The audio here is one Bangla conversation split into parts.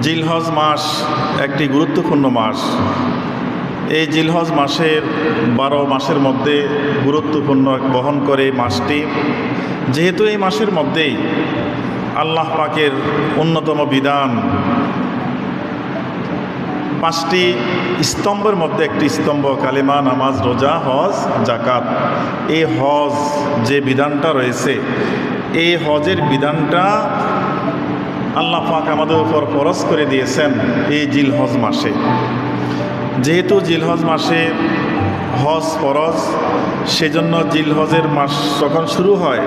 জিলহজ মাস একটি গুরুত্বপূর্ণ মাস। এই জিলহজ মাসের 12 মাসের মধ্যে গুরুত্বপূর্ণ বহন করে মাসটি। যেহেতু এই মাসের মধ্যেই আল্লাহ পাকের অন্যতম বিধান, 5টি স্তম্ভের মধ্যে একটি স্তম্ভ কালেমা, নামাজ, রোজা, হজ, জাকাত। এই হজ যে বিধানটা রয়েছে, এই হজের বিধানটা আল্লাহ পাক আমাদের উপর ফরজ করে দিয়েছেন এই জিলহজ মাসে। যেহেতু জিলহজ মাসে হজ ফরজ, সেজন্য জিলহজের মাস যখন শুরু হয়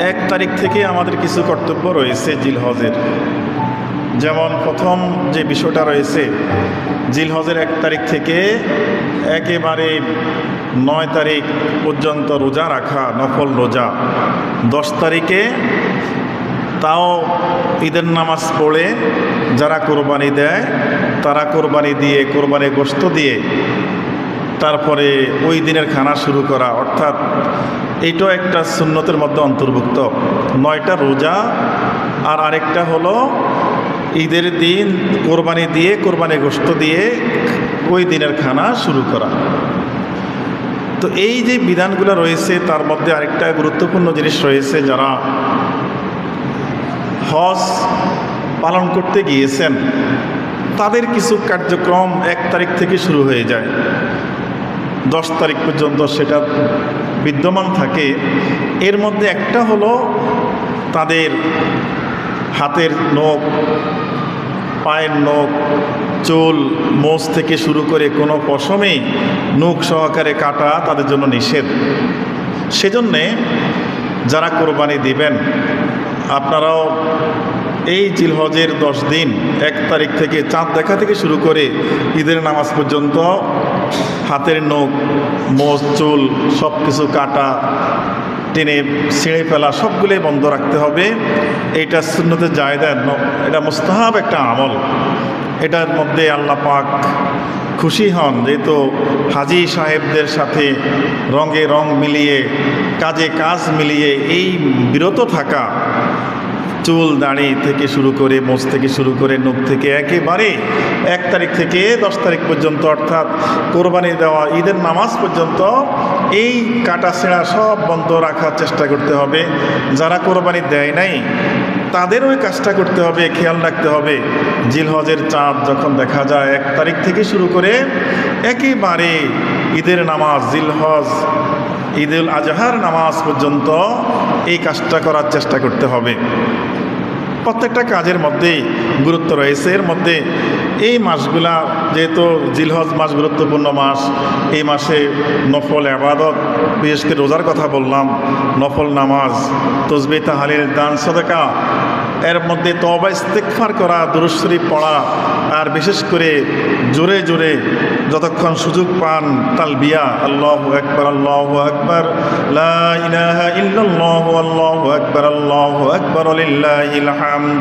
1 তারিখ থেকে আমাদের কিছু কর্তব্য রয়েছে জিলহজের। যেমন প্রথম যে বিষয়টা রয়েছে, জিলহজের 1 তারিখ থেকে একেবারে 9 তারিখ পর্যন্ত রোজা রাখা, নফল রোজা। 10 তারিখে তাও ঈদের নামাজ পড়ে যারা কোরবানি দেয় তারা কোরবানি দিয়ে, কোরবানি গোশত দিয়ে তারপরে ওই দিনের খানা শুরু করা, অর্থাৎ এইটাও একটা সুন্নতের মধ্যে অন্তর্ভুক্ত। 9টা রোজা আর আরেকটা হলো ঈদের দিন কোরবানি দিয়ে, কোরবানি গোশত দিয়ে ওই দিনের খানা শুরু করা। তো এই যে বিধানগুলো রয়েছে তার মধ্যে আরেকটা গুরুত্বপূর্ণ জিনিস রয়েছে, যারা হজ পালন করতে গিয়েছেন তাদের কিছু কার্যক্রম 1 তারিখ থেকে শুরু হয়ে যায়, 10 তারিখ পর্যন্ত সেটা বিদ্যমান থাকে। এর মধ্যে একটা হলো তাদের হাতের নখ, পায়ের নখ, চুল, মোচ থেকে শুরু করে কোনো পশমেই নখ সহকারে কাটা তাদের জন্য নিষেধ। সেজন্যে যারা কোরবানি দিবেন আপনারাও এই জিলহজের 10 দিন 1 তারিখ থেকে চাঁদ দেখা থেকে শুরু করে ঈদের নামাজ পর্যন্ত হাতের নখ, মোচ, চুল সব কিছু কাটা, টেনে ছিঁড়ে ফেলা সবগুলোই বন্ধ রাখতে হবে। এইটা সুন্নতে জায়েদা, এটা মুস্তাহাব একটা আমল। এটার মধ্যে আল্লাহ পাক খুশি হন, যেহেতু হাজি সাহেবদের সাথে রঙে রং মিলিয়ে, কাজে কাজ মিলিয়ে এই বিরত থাকা, চুল দাড়ি থেকে শুরু করে, মোচ থেকে শুরু করে, নখ থেকে একেবারে 1 তারিখ থেকে 10 তারিখ পর্যন্ত, অর্থাৎ কোরবানি দেওয়া ঈদের নামাজ পর্যন্ত এই কাটা ছেঁড়া সব বন্ধ রাখার চেষ্টা করতে হবে। যারা কোরবানি দেয় নাই তাদের ওই কাজটা করতে হবে, খেয়াল রাখতে হবে। জিলহজের চাঁদ যখন দেখা যায় 1 তারিখ থেকে শুরু করে একেবারে ঈদের নামাজ, জিলহজ ঈদুল আজহার নামাজ পর্যন্ত এই কাজটা করার চেষ্টা করতে হবে। প্রত্যেকটা কাজের মধ্যেই গুরুত্ব রয়েছে। এর মধ্যে এই মাসগুলা, যেহেতু জিলহজ মাস গুরুত্বপূর্ণ মাস, এই মাসে নফল ইবাদত, বিশেষ করে রোজার কথা বললাম, নফল নামাজ, তাসবিহ, তাহলিল, দান, সাদাকা, এর মধ্যে তওবা ইস্তিগফার করা, দুরূদ শরীফ পড়া, আর বিশেষ করে জোরে জোরে যতক্ষণ সুযোগ পান তালবিয়া, আল্লাহু আকবার, আল্লাহু আকবার, লা ইলাহা ইল্লাল্লাহু, আল্লাহু আকবার, আল্লাহু আকবার, লিল্লাহিল হামদ,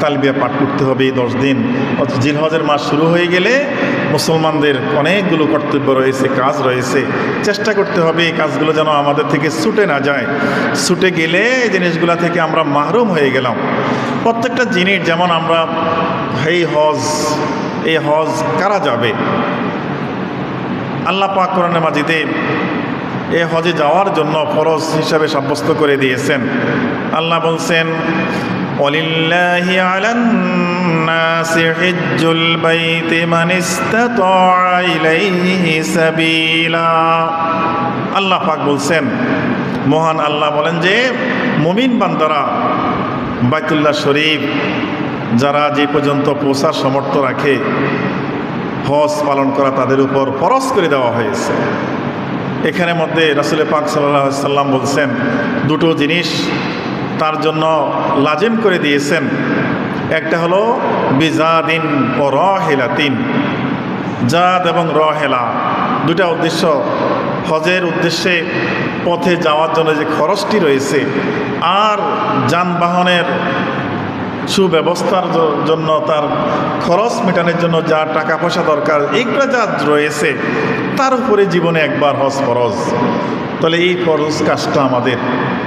তালবিয়া পাঠ করতে হবে এই 10 দিন। জিলহজের মাস শুরু হয়ে গেলে মুসলমানদের অনেকগুলো কর্তব্য রয়েছে, কাজ রয়েছে। চেষ্টা করতে হবে এই কাজগুলো যেন আমাদের থেকে ছুটে না যায়। ছুটে গেলে এই জিনিসগুলো থেকে আমরা মাহরুম হয়ে গেলাম। প্রত্যেকটা জিনিস, যেমন আমরা এই হজ কারা যাবে? আল্লাহ পাক কোরআনে মাজিদে এই হজে যাওয়ার জন্য ফরজ হিসাবে সাব্যস্ত করে দিয়েছেন। আল্লাহ বলছেন, ওয়ালিল্লাহি আলান নাসি হিজ্জুল বাইতি মান ইসতাতাআ ইলাইহি সাবিলা। আল্লাহ পাক বলছেন, মহান আল্লাহ বলেন যে মুমিন বান্দারা বাইতুল্লাহ শরীফ যারা যে পর্যন্ত পৌঁছার সামর্থ্য রাখে, হজ পালন করা তাদের উপর ফরজ করে দেওয়া হয়েছে। এখানে মধ্যে রাসূল পাক সাল্লাল্লাহু আলাইহি সাল্লাম বলছেন, 2টো জিনিস তার জন্য লাজিম করে দিয়েছেন। একটা হলো বিজাদিন ও রাহিলাতিন, জাদ এবং রহেলা, 2টা উদ্দেশ্য। হজের উদ্দেশ্যে পথে যাওয়ার জন্য যে খরচটি রয়েছে, আর যানবাহনের সুব্যবস্থার জন্য, তার খরচ মেটানোর জন্য যা টাকা পয়সা দরকার, এইগুলো যা রয়েছে, তার উপরে জীবনে একবার হজ ফরজ। তাহলে এই ফরজ কাজটা আমাদের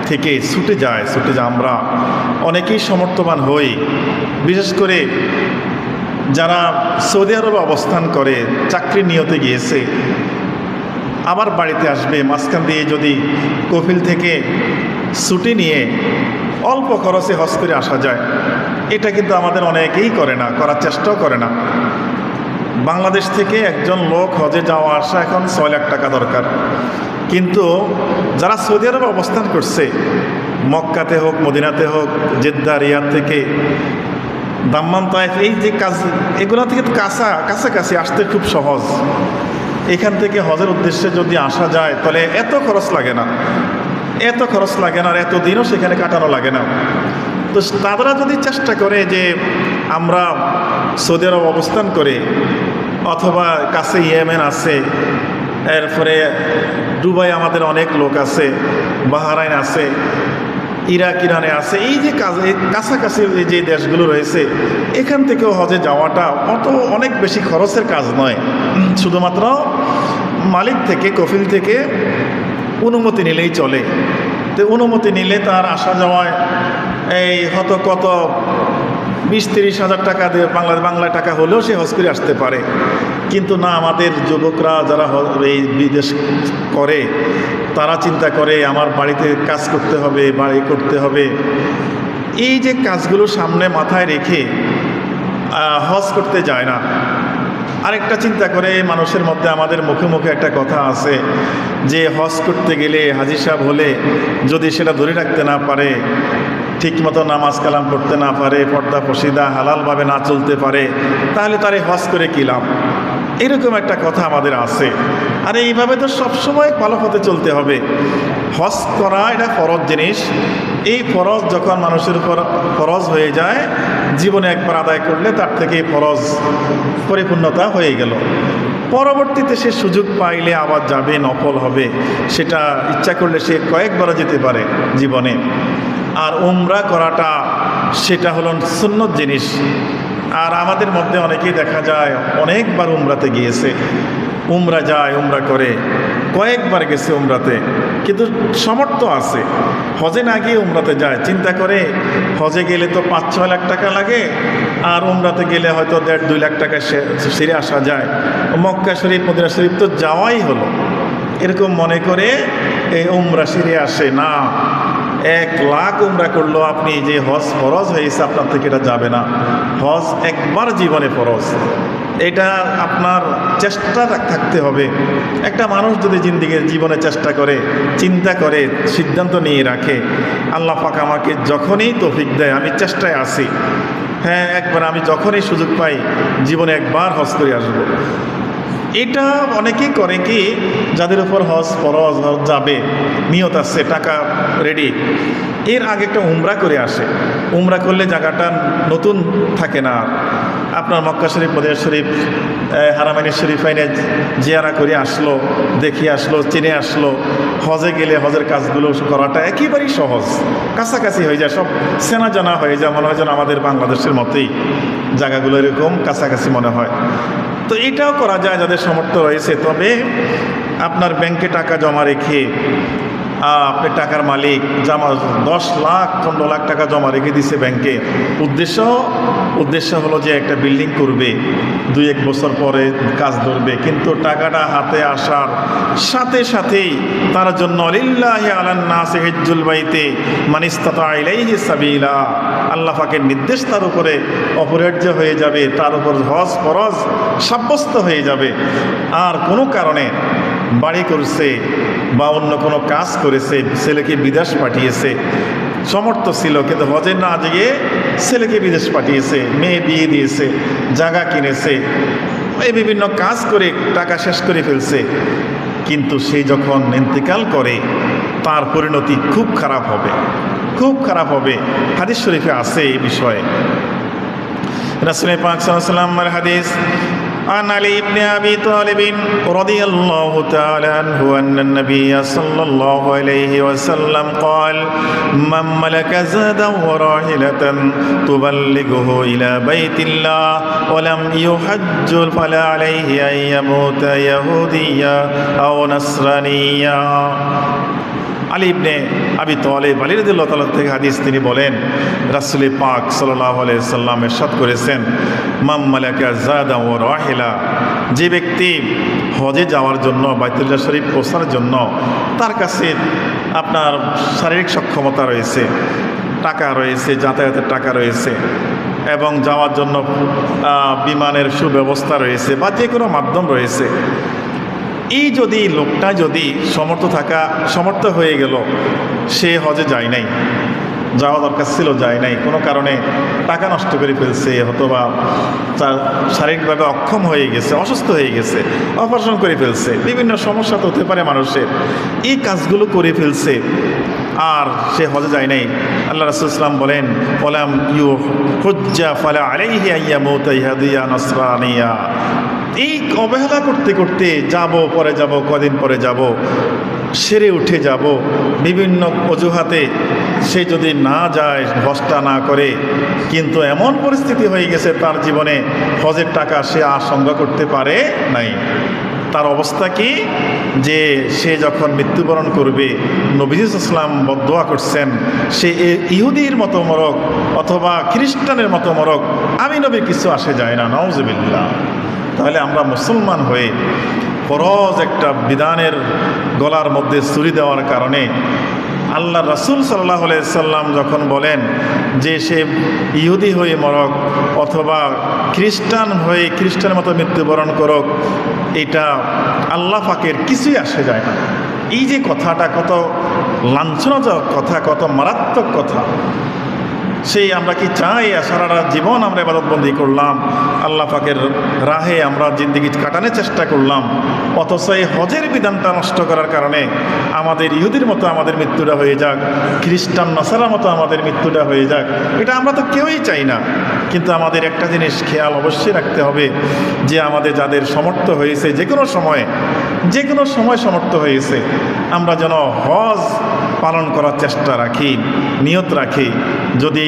থেকে ছুটে যায়। আমরা অনেকেই সমর্থবান হই, বিশেষ করে যারা সৌদি আরবে অবস্থান করে চাকরি নিয়তে গিয়েছে, আবার বাড়িতে আসবে, মাঝখান দিয়ে যদি কফিল থেকে ছুটি নিয়ে অল্প খরচে হজ করে আসা যায়, এটা কিন্তু আমাদের অনেকেই করে না, করার চেষ্টাও করে না। বাংলাদেশ থেকে একজন লোক হজে যাওয়া আসা এখন 6 লাখ টাকা দরকার, কিন্তু যারা সৌদি আরবে অবস্থান করছে, মক্কাতে হোক, মদিনাতে হোক, জেদ্দা, রিয়াদ থেকে, দাম্মাম, তায়েফ, এই যে কাজ, এগুলো থেকে কাছাকাছি আসতে খুব সহজ। এখান থেকে হজের উদ্দেশ্যে যদি আসা যায় তাহলে এত খরচ লাগে না, আর এত দিনও সেখানে কাটানো লাগে না। তো তারা যদি চেষ্টা করে যে আমরা সৌদি আরব অবস্থান করে, অথবা কাছে ইয়েমেন আছে, এরপরে দুবাই আমাদের অনেক লোক আছে, বাহরাইন আছে, ইরাক, ইরানে আছে, এই যে কাছাকাছি এই যে দেশগুলো রয়েছে, এখান থেকেও হজে যাওয়াটা অনেক বেশি খরচের কাজ নয়। শুধুমাত্র মালিক থেকে, কফিল থেকে অনুমতি নিলেই চলে। তো অনুমতি নিলে তার আসা যাওয়ায় এই কত 20-30 হাজার টাকা দিয়ে, বাংলায় টাকা হলেও সে হজ করে আসতে পারে। কিন্তু না, আমাদের যুবকরা যারা এই বিদেশ করে, তারা চিন্তা করে আমার বাড়িতে কাজ করতে হবে, বাড়ি করতে হবে, এই যে কাজগুলো সামনে মাথায় রেখে হজ করতে যায় না। আরেকটা চিন্তা করে মানুষের মধ্যে, আমাদের মুখে মুখে একটা কথা আছে যে হজ করতে গেলে, হাজি সাহেব হলে যদি সেটা ধরে রাখতে না পারে, ঠিকমতো নামাজ কালাম পড়তে না পারে, পর্দা পশিদা হালালভাবে না চলতে পারে, তাহলে তারে হজ করে কি লাভ? এরকম একটা কথা আমাদের আছে। আর এইভাবে তো সবসময় ভালো পথে চলতে হবে। হজ করা এটা ফরজ জিনিস। এই ফরজ যখন মানুষের উপর ফরজ হয়ে যায়, জীবনে একবার আদায় করলে তার থেকে ফরজ পরিপূর্ণতা হয়ে গেল। পরবর্তীতে সে সুযোগ পাইলে আবার যাবে, নফল হবে, সেটা ইচ্ছা করলে সে কয়েকবারও যেতে পারে জীবনে। আর উমরা করাটা সেটা হলো সুন্নত জিনিস। আর আমাদের মধ্যে অনেকেই দেখা যায় অনেকবার উমরাতে গিয়েছে, উমরা যায়, উমরা করে, কয়েকবার গেছে উমরাতে, কিন্তু সামর্থ্য আছে, হজে না গিয়ে উমরাতে যায়। চিন্তা করে হজে গেলে তো 5-6 লাখ টাকা লাগে, আর উমরাতে গেলে হয়তো 1.5-2 লাখ টাকা সেরে আসা যায়। মক্কা শরীফ, মদিনা শরীফ তো যাওয়াই হলো, এরকম মনে করে এই উমরা সেরে আসে না। 1 লাখ উমরা করলো আপনি, যে হজ ফরজ হয়েছে আপনার থেকে এটা যাবে না। হজ একবার জীবনে ফরজ, এটা আপনার চেষ্টা থাকতে হবে। একটা মানুষ যদি জীবনে চেষ্টা করে, চিন্তা করে, সিদ্ধান্ত নিয়ে রাখে, আল্লাহ পাক আমাকে যখনই তৌফিক দেয়, আমি চেষ্টায় আছি, হ্যাঁ একবার আমি যখনই সুযোগ পাই জীবনে একবার হজ করে আসবো। এটা অনেকেই করে কি, যাদের উপর হজ ফরজ, হজ যাবে, নিয়ত আছে, টাকা রেডি, এর আগে একটা উমরা করে আসে। উমরা করলে জায়গাটা নতুন থাকে না। আপনার মক্কা শরীফ, মদিনা শরীফ, হারামাইন শরীফাইনে জিয়ারা করে আসলো, দেখে আসলো, চিনে আসলো। হজে গেলে হজের কাজগুলো করাটা একেবারেই সহজ, কাছাকাছি হয়ে যায়, সব চেনা জানা হয়ে যায়, মনে হয় যেন আমাদের বাংলাদেশের মতোই জায়গাগুলো এরকম কাছাকাছি মনে হয়। তো এটাও করা যায় যাদের সামর্থ্য রয়েছে। তবে আপনার ব্যাংকে টাকা জমা রেখে, আপনি টাকার মালিক, 10 লাখ 15 লাখ টাকা জমা রেখে দিছে ব্যাংকে, উদ্দেশ্য হলো যে একটা বিল্ডিং করবে, 2-1 বছর পরে কাজ ধরবে, কিন্তু টাকাটা হাতে আসার সাথে সাথেই তার জন্য লিল্লাহি আলান নাসি হিজ্জুল বাইতি মান ইসতাতা ইলাইহি সাবিলা, আল্লাহ পাকের নির্দেশ তার উপরে অপরিহার্য হয়ে যাবে, তার উপর হজ ফরজ সাব্যস্ত হয়ে যাবে। আর কোনো কারণে বাড়ি করছে বা অন্য কোনো কাজ করেছে, ছেলেকে বিদেশ পাঠিয়েছে, সামর্থ্য ছিল কিন্তু হজে না গিয়ে ছেলেকে বিদেশ পাঠিয়েছে, মেয়ে বিয়ে দিয়েছে, জায়গা কিনেছে, এই বিভিন্ন কাজ করে টাকা শেষ করে ফেলছে, কিন্তু সে যখন ইন্তেকাল করে তার পরিণতি খুব খারাপ হবে, খুব খারাপ হবে। হাদিস শরীফে আছে এই বিষয়ে। রাসূল পাক সাল্লাল্লাহু আলাইহি ওয়াসাল্লামের হাদিস, عن علي بن أبي طالب رضي الله تعالى عنه أن النبي صلى الله عليه وسلم قال من ملك زادا وراحلة تبلغه إلى بيت الله ولم يحج فلا عليه أن يموت يهوديا أو نصرانيا। আলী ইবনে আবি তালেব আলী রাদিয়াল্লাহু তাআলা থেকে হাদিস, তিনি বলেন রাসূল পাক সাল্লাল্লাহু আলাইহি সাল্লাম ইরশাদ করেছেন, মান মালাকা যাদা ওয়া রাহিলা, যে ব্যক্তি হজে যাওয়ার জন্য, বাইতুল্লাহ শরীফ পৌঁছার জন্য তার কাছে আপনার শারীরিক সক্ষমতা রয়েছে, টাকা রয়েছে, যাতায়াতের টাকা রয়েছে এবং যাওয়ার জন্য বিমানের সুব্যবস্থা রয়েছে বা যে কোনো মাধ্যম রয়েছে, এই যদি লোকটা যদি সমর্থ হয়ে গেল, সে হজে যায় নাই, যাওয়া দরকার ছিল যায় নাই, কোনো কারণে টাকা নষ্ট করে ফেলছে, অথবা তার শারীরিকভাবে অক্ষম হয়ে গেছে, অসুস্থ হয়ে গেছে, অপারেশন করে ফেলছে, বিভিন্ন সমস্যা তো হতে পারে মানুষের, এই কাজগুলো করে ফেলছে আর সে হজে যায় নাই, আল্লাহ রাসূল সাল্লাল্লাহু আলাইহি ওয়াসাল্লাম বলেন ওয়ালাম ইউহুজ্জা ফালা আলাইহি আইয়ামুতা ইয়াদিয়া নাসরানিয়া, এই অবহেলা করতে করতে যাব, পরে যাব, কদিন পরে যাব, সেরে উঠে যাব, বিভিন্ন অজুহাতে সে যদি না যায়, হজটা না করে, কিন্তু এমন পরিস্থিতি হয়ে গেছে তার জীবনে হজের টাকা সে আর সংগ্রহ করতে পারে নাই, তার অবস্থা কি, যে সে যখন মৃত্যুবরণ করবে, নবীজি সাল্লাল্লাহু আলাইহি ওয়াসাল্লাম বদদোয়া করছেন, সে ইহুদির মতো মরক অথবা খ্রিস্টানের মতো মরক, আমি নবীর কিছু আসে যায় না, নাউজুবিল্লাহ। তাহলে আমরা মুসলমান হয়ে ফরজ একটা বিধানের গলার মধ্যে ছুরি দেওয়ার কারণে আল্লাহ রাসূল সাল্লাল্লাহু আলাইহি সাল্লাম যখন বলেন যে সে ইহুদি হয়ে মরক অথবা খ্রিস্টান হয়ে খ্রিস্টানের মতো মৃত্যুবরণ করুক, এটা আল্লাহ পাকের কিছুই আসে যায় না। এই যে কথাটা কত লাঞ্ছনাজনক কথা, কত মারাত্মক কথা, সেই আমরা কি চাই সারা জীবন আমরা ইবাদতবন্দি করলাম, আল্লাহ পাকের রাহে আমরা জিন্দেগি কাটানোর চেষ্টা করলাম, অথচ এই হজের বিধানটা নষ্ট করার কারণে আমাদের ইহুদির মতো আমাদের মৃত্যুটা হয়ে যাক, খ্রিস্টান নাসারার মতো আমাদের মৃত্যুটা হয়ে যাক, এটা আমরা তো কেউই চাই না। কিন্তু আমাদের একটা জিনিস খেয়াল অবশ্যই রাখতে হবে যে আমাদের যাদের সমর্থ হয়েছে, যে কোনো সময় সমর্থ হয়েছে, আমরা যেন হজ পালন করার চেষ্টা রাখি, নিয়ত রাখি। যদি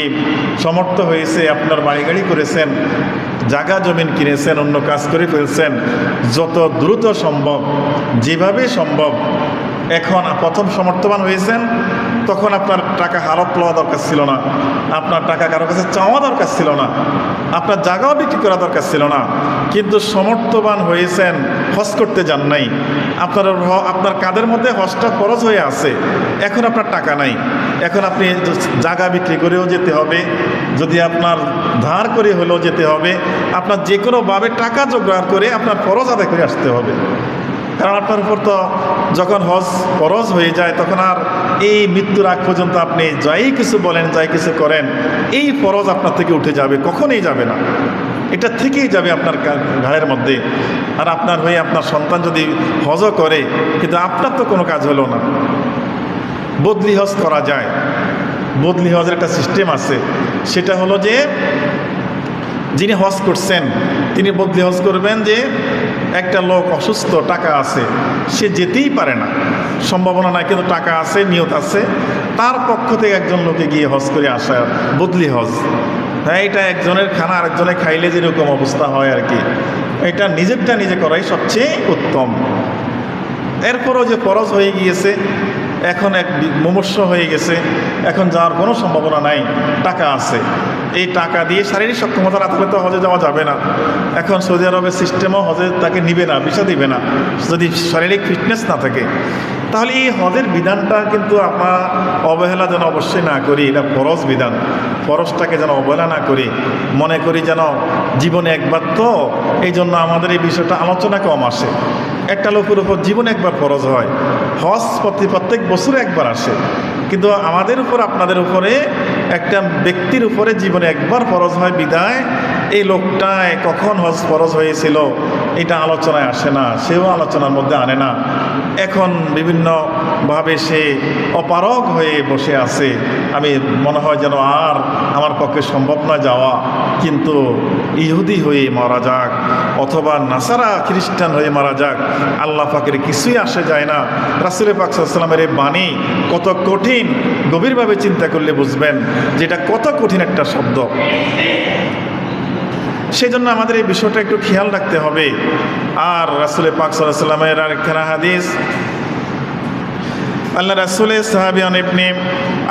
সমর্থ হয়েছে, আপনার বাড়ি গাড়ি করেছেন, জায়গা জমিন কিনেছেন, অন্য কাজ করে ফেলছেন, যত দ্রুত সম্ভব, যেভাবে সম্ভব, এখন প্রথম সমর্থবান হয়েছেন, তখন আপনার টাকা হারপ লওয়া দরকার ছিল না, আপনার টাকা কারো কাছে চাওয়া দরকার ছিল না, আপনার জায়গাও বিক্রি করা দরকার ছিল না। কিন্তু সমর্থবান হয়েছেন, হজ করতে যান নাই, আপনার কাঁধের মধ্যে হজটা খরচ হয়ে আছে, এখন আপনার টাকা নাই, এখন আপনি জায়গা বিক্রি করেও যেতে হবে, যদি আপনার ধার করে হলেও যেতে হবে, আপনার যে কোনোভাবে টাকা জোগাড় করে আপনার ফরজ আদায় করে আসতে হবে। কারণ আপনার উপর তো যখন হজ ফরজ হয়ে যায়, তখন আর এই মৃত্যুর আগ পর্যন্ত আপনি যাই কিছু বলেন, যাই কিছু করেন, এই ফরজ আপনার থেকে উঠে যাবে, কখনোই যাবে না, এটা থেকেই যাবে আপনার ঘাড়ের মধ্যে। আর আপনার হয়ে আপনার সন্তান যদি হজও করে, কিন্তু আপনার তো কোনো কাজ হলো না। বদলি হজ করা যায়, বদলি হজের একটা সিস্টেম আছে, সেটা হলো যে যিনি হজ করছেন তিনি বদলি হজ করবেন, যে একটা লোক অসুস্থ, টাকা আছে, সে যেতেই পারে না, সম্ভাবনা নাই, কিন্তু টাকা আছে, নিয়ত আছে, তার পক্ষ থেকে একজন লোকে গিয়ে হজ করে আসা বদলি হজ। হ্যাঁ, এটা একজনের খানা আরেকজনে খাইলে যেরকম অবস্থা হয় আর কি, এটা নিজেরটা নিজে করাই সবচেয়ে উত্তম। এরপরও যে ফরজ হয়ে গিয়েছে, এখন এক মুমূর্ষ হয়ে গেছে, এখন যাওয়ার কোনো সম্ভাবনা নাই, টাকা আছে, এই টাকা দিয়ে শারীরিক সক্ষমতা না থাকলে তো হজে যাওয়া যাবে না। এখন সৌদি আরবের সিস্টেমও হজে তাকে নিবে না, ভিসা দিবে না যদি শারীরিক ফিটনেস না থাকে। তাহলে এই হজের বিধানটা কিন্তু আমরা অবহেলা যেন অবশ্যই না করি, এটা ফরজ বিধান, ফরজটাকে যেন অবহেলা না করি, মনে করি যেন জীবনে একবার, তো এই জন্য আমাদের এই বিষয়টা আলোচনা কম আসে। একটা লোকের উপর জীবনে একবার ফরজ হয়, হজ প্রত্যেক বছরে একবার আসে, কিন্তু আমাদের উপর, আপনাদের উপরে, একটা ব্যক্তির উপরে জীবনে একবার ফরজ হয় বিদায় এই লোকটায় কখন হজ ফরজ হয়েছিল এটা আলোচনায় আসে না, সেও আলোচনার মধ্যে আনে না। এখন বিভিন্নভাবে সে অপারগ হয়ে বসে আছে, আমি মনে হয় যেন আর আমার পক্ষে সম্ভব না যাওয়া, কিন্তু ইহুদি হয়ে মারা যাক অথবা নাসারা খ্রিস্টান হয়ে মারা যাক, আল্লাহ পাকের কিছুই আসে যায় না। রাসূল পাক সাল্লাল্লাহু আলাইহি ওয়াসাল্লামের এই বাণী কত কঠিন, গভীরভাবে চিন্তা করলে বুঝবেন যেটা কত কঠিন একটা শব্দ। সেই জন্য আমাদের এই বিষয়টা একটু খেয়াল রাখতে হবে। আর রাসূল পাক সাল্লাল্লাহু আলাইহি ওয়াসাল্লামের আরেকখানা হাদিস, আল্লাহ রাসূলের সাহাবী ইবনে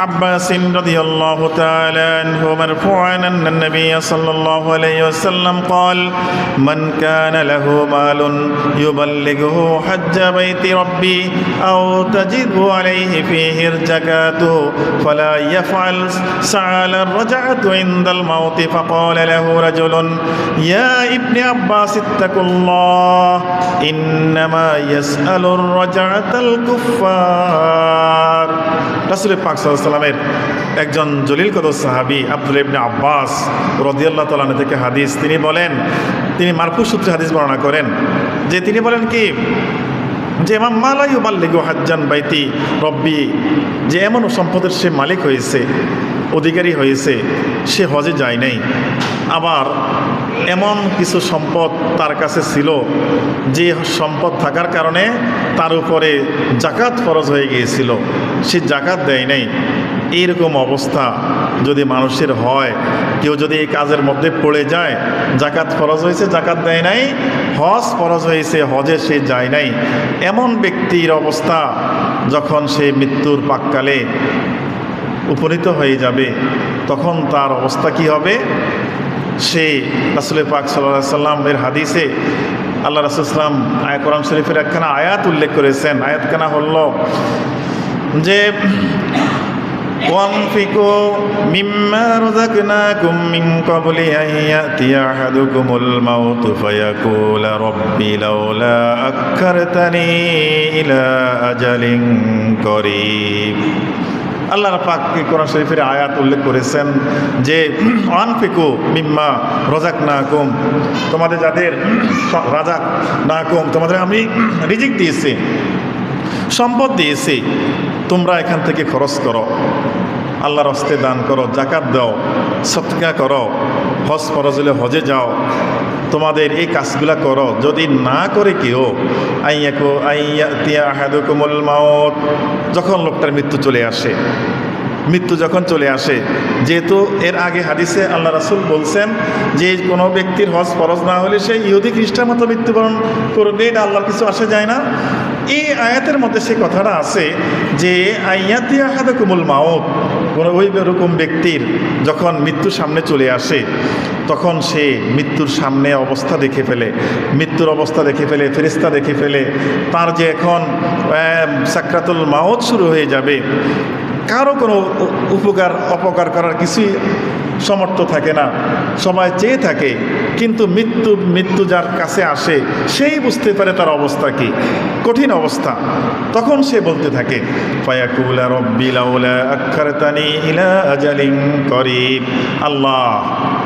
আব্বাস রাদিয়াল্লাহু তাআলা আনহু মারফুআন আন নবী সাল্লাল্লাহু আলাইহি ওয়াসাল্লাম قال من كان له مال يبلغه حج بيت ربي أو تجب عليه فيه الزكاة فلا يفعل سعى الرجعة عند الموت فقال له رجل يا ابن عباس اتقوا الله إنما يسأل الرجعة الكفار রাসূল পাক সাল্লাল্লাহু আলাইহি ওয়াসাল্লামের একজন জলিল কদর সাহাবী আব্দুল্লাহ ইবনে আব্বাস রাদিয়াল্লাহু তাআলা আনহু থেকে হাদিস, তিনি বলেন, তিনি মারফু সূত্রে হাদিস বর্ণনা করেন যে তিনি বলেন কি যে ইমাম মালা ইউবাল্লিগু হাজ্জান বাইতি রব্বি, যে এমন সম্পদের সে মালিক হয়েছে, অধিকারী হয়েছে, সে হজে যায় নাই, আবার এমন কিছু সম্পদ তার কাছে ছিল যে সম্পদ থাকার কারণে তার উপরে জাকাত ফরজ হয়ে গিয়েছিল, সে জাকাত দেয় নাই। এইরকম অবস্থা যদি মানুষের হয়, কেউ যদি এই কাজের মধ্যে পড়ে যায়, জাকাত ফরজ হয়েছে জাকাত দেয় নাই, হজ ফরজ হয়েছে হজে সে যায় নাই, এমন ব্যক্তির অবস্থা যখন সে মৃত্যুর পাককালে উপনীত হয়ে যাবে, তখন তার অবস্থা কি হবে? সে রাসূল পাক সাল্লাল্লাহু আলাইহি ওয়াসাল্লামের হাদিসে আল্লাহ রাসূল সাল্লাম কোরআন শরীফের একখানা আয়াত উল্লেখ করেছেন। আয়াতখানা হল যে وَأَنفِقُوا مِمَّا رَزَقْنَاكُم مِّن قَبْلِ أَن يَأْتِيَ أَحَدَكُمُ الْمَوْتُ فَيَقُولَ رَبِّ لَوْلَا أَخَّرْتَنِي إِلَىٰ أَجَلٍ قَرِيبٍ। আল্লাহর পাক কোরআন শরীফের আয়াত উল্লেখ করেছেন যে আনফিকু মিম্মা রাযাকনাকুম, তোমাদের যাদের রাযাকনাকুম, তোমাদের আমি রিজিক দিয়েছি, সম্পদ দিয়েছি, তোমরা এখান থেকে খরচ করো, আল্লাহর হস্তে দান করো, জাকাত দাও, সদকা করো, হজ ফরজ হলে হজে যাও, তোমাদের এই কাজগুলা করো। যদি না করে কেউ আইয়াতিয়া আহাদুকুমুল মাউত, যখন লোকটার মৃত্যু চলে আসে, মৃত্যু যখন চলে আসে, যেহেতু এর আগে হাদিসে আল্লাহ রাসূল বলছেন যে কোনো ব্যক্তির হজ ফরজ না হলে সে ইহুদি খ্রিস্টান মতো মৃত্যুবরণ করবে, এটা আল্লাহর কিছু আসে যায় না। এই আয়াতের মধ্যে সেই কথাটা আছে যে আইয়াতি আহাদাকুমুল মাউত, ওই রকম ব্যক্তির যখন মৃত্যু সামনে চলে আসে, তখন সে মৃত্যুর সামনে অবস্থা দেখে ফেলে, মৃত্যুর অবস্থা দেখে ফেলে, ফেরেশতা দেখে ফেলে, তার যে এখন সাকরাতুল মাউত শুরু হয়ে যাবে, কারো কোনো অপকার করার কিছুই সমর্থ থাকে না, সবাই চেয়ে থাকে, কিন্তু মৃত্যু যার কাছে আসে সেই বুঝতে পারে তার অবস্থা কি, কঠিন অবস্থা। তখন সে বলতে থাকে ফায়াকুলা রব্বি লাউলা আখারতানি ইলা আজালিন করিব, আল্লাহ,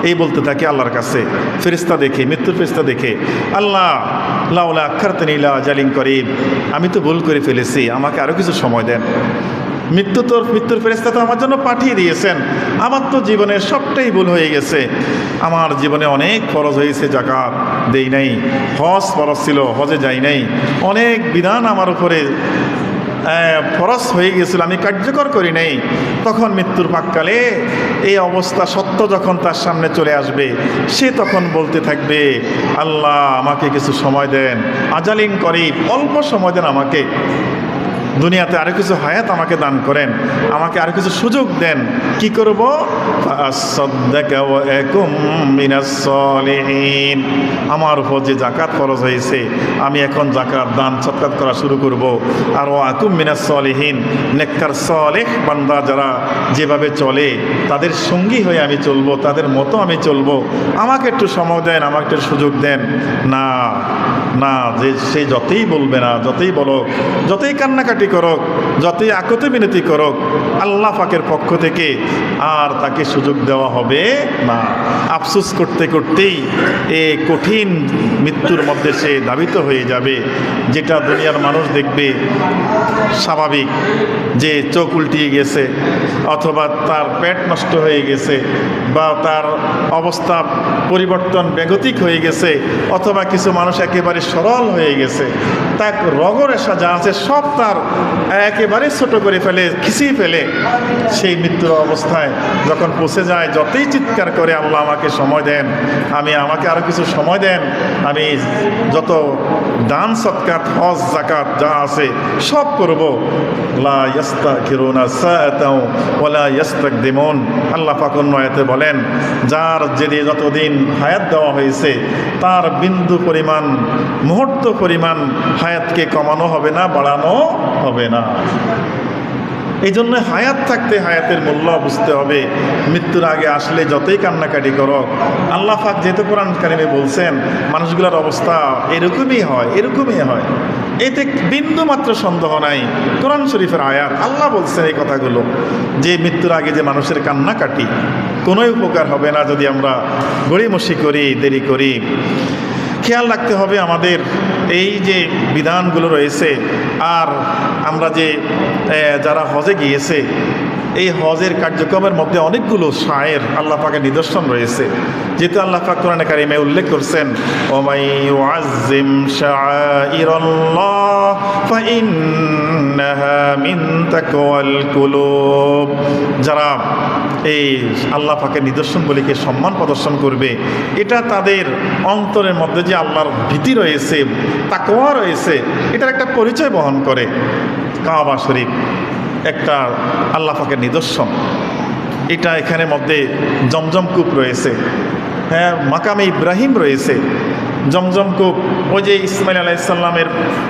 এই বলতে থাকে আল্লাহর কাছে ফেরেশতা দেখে, মৃত্যুর ফেরেশতা দেখে, আল্লাহ লাউলা আখারতানি ইলা আজালিন করিব, আমি তো ভুল করে ফেলেছি, আমাকে আরও কিছু সময় দেন। মৃত্যুর ফেরেশতা তো আমার জন্য পাঠিয়ে দিয়েছেন, আমার তো জীবনের সবটাই ভুল হয়ে গেছে, আমার জীবনে অনেক ফরজ হয়েছে, জাকাত দেই নাই, হজ ফরজ ছিল হজে যাই নাই, অনেক বিধান আমার উপরে ফরজ হয়ে গেছিল, আমি কার্যকর করি নাই। তখন মৃত্যুর পাককালে এই অবস্থা সত্য যখন তার সামনে চলে আসবে, সে তখন বলতে থাকবে আল্লাহ আমাকে কিছু সময় দেন, আজালিন করিব, অল্প সময় দেন আমাকে, দুনিয়াতে আরো কিছু হায়াত আমাকে দান করেন, আমাকে আরো কিছু সুযোগ দেন, কি করব? আমার উপর যে জাকাত ফরজ হয়েছে, আমি এখন জাকাত দান সদকাত করা শুরু করব। আর আকুম মিনাস সলিহিন, নেককার সলেহ বান্দা যারা যেভাবে চলে তাদের সঙ্গী হয়ে আমি চলবো, তাদের মতো আমি চলবো, আমাকে একটু সময় দেন, আমাকে একটু সুযোগ দেন। না না, যে সে যতই বলবে না, যতই বলো, যতই কান্নাকাটি করুক, যতই আকতে বিনতি করুক, আল্লাহ পাকের পক্ষ থেকে আর তাকে সুযোগ দেওয়া হবে না। আফসোস করতে করতেই এই কঠিন মৃত্যুর মধ্যে সে ধাবিত হয়ে যাবে, যেটা দুনিয়ার মানুষ দেখবে স্বাভাবিক, যে চোখ উল্টিয়ে গেছে, অথবা তার পেট নষ্ট হয়ে গেছে, বা তার অবস্থা পরিবর্তন বেগতিক হয়ে গেছে, অথবা কিছু মানুষ একেবারে সরল হয়ে গেছে, তার রগরেশা যা আছে সব তার একেবারে ছোট করে ফেলে, খিচিয়ে ফেলে। সেই মৃত্যুর অবস্থায় যখন পৌঁছে যায়, যতই চিৎকার করে আল্লাহ আমাকে সময় দেন, আমাকে আরও কিছু সময় দেন, আমি যত দান সৎকার হজ যাকাত যা আছে সব করব। লা ইয়াস্তাখিরুনা সাআতাও ওয়ালা ইয়াস্তাকদিমুন। আল্লাহ পাক অন্য আয়াতে বলেন, যার যেদিন যতদিন হায়াত দেওয়া হয়েছে তার বিন্দু পরিমাণ, মুহূর্ত পরিমাণ হায়াতকে কমানো হবে না, বাড়ানো হবে না। এই জন্য হায়াত থাকতে হায়াতের মূল্য বুঝতে হবে। মৃত্যুর আগে আসলে যতই কান্নাকাটি করো, আল্লাহ পাক যেহেতু কোরআন কারিমে বলছেন মানুষগুলোর অবস্থা এরকমই হয়, এরকমই হয়, এতে বিন্দু মাত্র সন্দেহ নাই। কোরআন শরীফের আয়াত, আল্লাহ বলছেন এই কথাগুলো, যে মৃত্যুর আগে যে মানুষের কান্নাকাটি কোনো উপকার হবে না যদি আমরা গড়িমসি করি, দেরি করি। খেয়াল রাখতে হবে আমাদের এই যে বিধানগুলো রয়েছে। আর আমরা যে যারা হজে গিয়েছে, এই হজের কার্যক্রমের মধ্যে অনেকগুলো শায়ের আল্লাহ পাকের নিদর্শন রয়েছে। যেহেতু আল্লাহ পাক কোরআনে কারিমে উল্লেখ করছেন, ওমাই ইউআজ্জিম শাআইরাল্লাহ ফাইন্নাহা মিন তাকওয়াল কুলুব। যারা এই আল্লাহ পাকের নিদর্শনগুলিকে সম্মান প্রদর্শন করবে, এটা তাদের অন্তরের মধ্যে যে আল্লাহর ভীতি রয়েছে, তাকওয়া রয়েছে, এটার একটা পরিচয় বহন করে। কাবা শরীফ একটা আল্লাহ পাকের নিদর্শন। এটা এখানে মধ্যে জমজম কূপ রয়েছে, হ্যাঁ, মাকামে ইব্রাহিম রয়েছে। জমজম কূপ ওই যে ইসমাইল আলাইহিস সালামের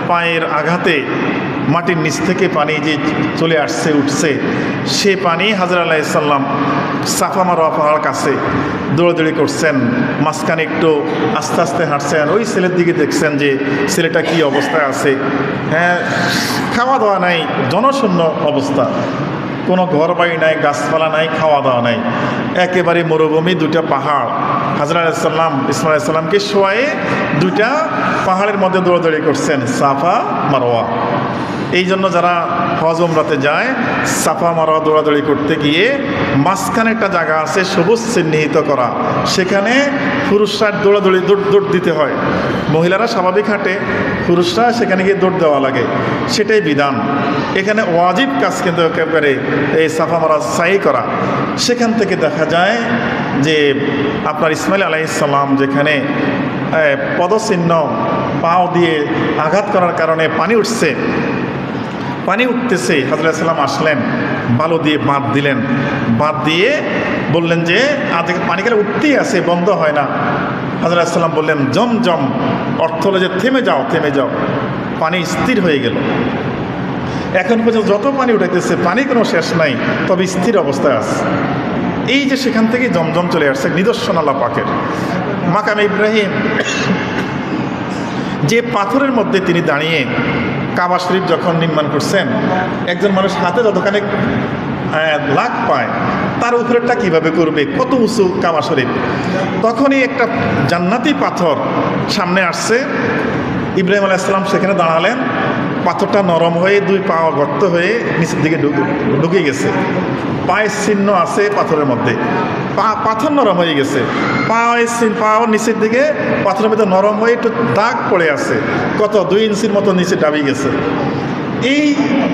পায়ের আঘাতে মাটির নিচ থেকে পানি যে চলে আসছে, উঠছে, সে পানি হাজরা আলাইহিস সালাম সাফা মারোয়া পাহাড় কাছে দৌড়াদৌড়ি করছেন, মাঝখানে একটু আস্তে আস্তে হাঁটছেন, ওই ছেলের দিকে দেখছেন যে ছেলেটা কি অবস্থায় আছে। হ্যাঁ, খাওয়া দাওয়া নাই, জনশূন্য অবস্থা, কোনো ঘর বাড়ি নাই, গাছপালা নাই, খাওয়া দাওয়া নাই, একেবারে মরুভূমি, দুটা পাহাড়। হাজরা আলাইহিস সালাম ইসমাইল আলাইহিস সালামকে শোয়ায়ে দুইটা পাহাড়ের মধ্যে দৌড়াদৌড়ি করছেন, সাফা মারোয়া। এই জন্য যারা হজ উমরাতে যায়, সাফা মারোয়া দৌড়াদৌড়ি করতে গিয়ে মাঝখানে একটা জায়গা আছে সবুজ চিহ্নিত করা, সেখানে পুরুষরা দৌড়াদৌড়ি দৌড় দিতে হয়। মহিলারা স্বাভাবিক হাঁটে, পুরুষরা সেখানে গিয়ে দৌড় দেওয়া লাগে, সেটাই বিধান। এখানে ওয়াজিব কাজ কিন্তু একেবারে এই সাফা মারোয়া সাই করা। সেখান থেকে দেখা যায় যে আপনার ইসমাইল আলাইহিস সালাম যেখানে পদচিহ্ন পাও দিয়ে আঘাত করার কারণে পানি উঠছে, পানি উঠতেছে, হাজরা সালাম আসলেন, বালু দিয়ে বাঁধ দিলেন, বাঁধ দিয়ে বললেন যে আজ পানি গেলে উঠতেই আছে, বন্ধ হয় না। হাজরা সালাম বললেন জমজম, অর্থ হলো যে থেমে যাও, থেমে যাও। পানি স্থির হয়ে গেল। এখন পর্যন্ত যত পানি উঠাইতেছে, পানি কোনো শেষ নাই, তবে স্থির অবস্থায় আছে। এই যে সেখান থেকে জমজম চলে আসছে, নিদর্শন আল্লাহ পাকের। মাকামে ইব্রাহিম, যে পাথরের মধ্যে তিনি দাঁড়িয়ে কাবা শরীফ যখন নির্মাণ করছেন, একজন মানুষ হাতে যতখানি লাখ পায়, তার উপরেরটা কীভাবে করবে, কত উঁচু কাবা শরীফ। তখনই একটা জান্নাতি পাথর সামনে আসছে, ইব্রাহিম আলাইহিস সালাম সেখানে দাঁড়ালেন, পাথরটা নরম হয়ে দুই পা গর্ত হয়ে নিচের দিকে ঢুকে গেছে, পায়ের চিহ্ন আছে পাথরের মধ্যে, পাথর নরম হয়ে গেছে, পাও নিচের দিকে পাথরের মধ্যে নরম হয়ে একটু দাগ পড়ে আছে, কত 2 ইঞ্চির মতো নিচে ডাবি গেছে। এই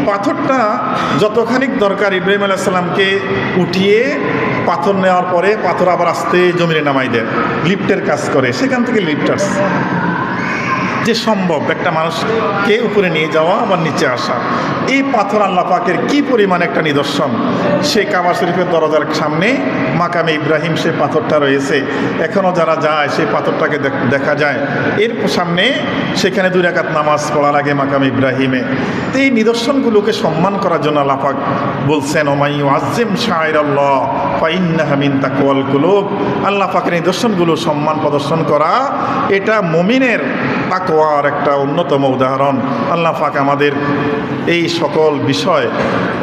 পাথরটা যতখানি দরকার ইব্রাহিম আলাইহিস সালামকে উঠিয়ে পাথর নেওয়ার পরে পাথর আবার আস্তে জমিনে নামাই দেয়, লিফটের কাজ করে। সেখান থেকে লিফট আসছে, যে সম্ভব একটা মানুষকে উপরে নিয়ে যাওয়া আবার নিচে আসা। এই পাথর আল্লাহ পাকের কি পরিমাণ একটা নিদর্শন। সেই কাবা শরীফের দরজার সামনে মাকামে ইব্রাহিম সেই পাথরটা রয়েছে, এখনও যারা যায় সেই পাথরটাকে দেখা যায়। এর সামনে সেখানে 2 রাকাত নামাজ পড়ার আগে মাকামে ইব্রাহিমে। তো এই নিদর্শনগুলোকে সম্মান করার জন্য আল্লাহ পাক বলছেন, ওমাই ইউআজ্জিম শাআইরাল্লাহ ফাইন্নাহা মিন তাকওয়াল কুলুব। আল্লাহ পাকের নিদর্শনগুলো সম্মান প্রদর্শন করা, এটা মুমিনের তাকওয়ার একটা অন্যতম উদাহরণ। আল্লাহ পাক আমাদের এই সকল বিষয়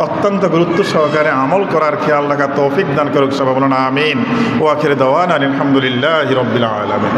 অত্যন্ত গুরুত্ব সহকারে আমল করার খেয়াল রাখার তৌফিক দান করুক। সবাই বলুন আমিন। ওয়া আখিরু দাওয়ানা আলহামদুলিল্লাহি রাব্বিল আলামিন।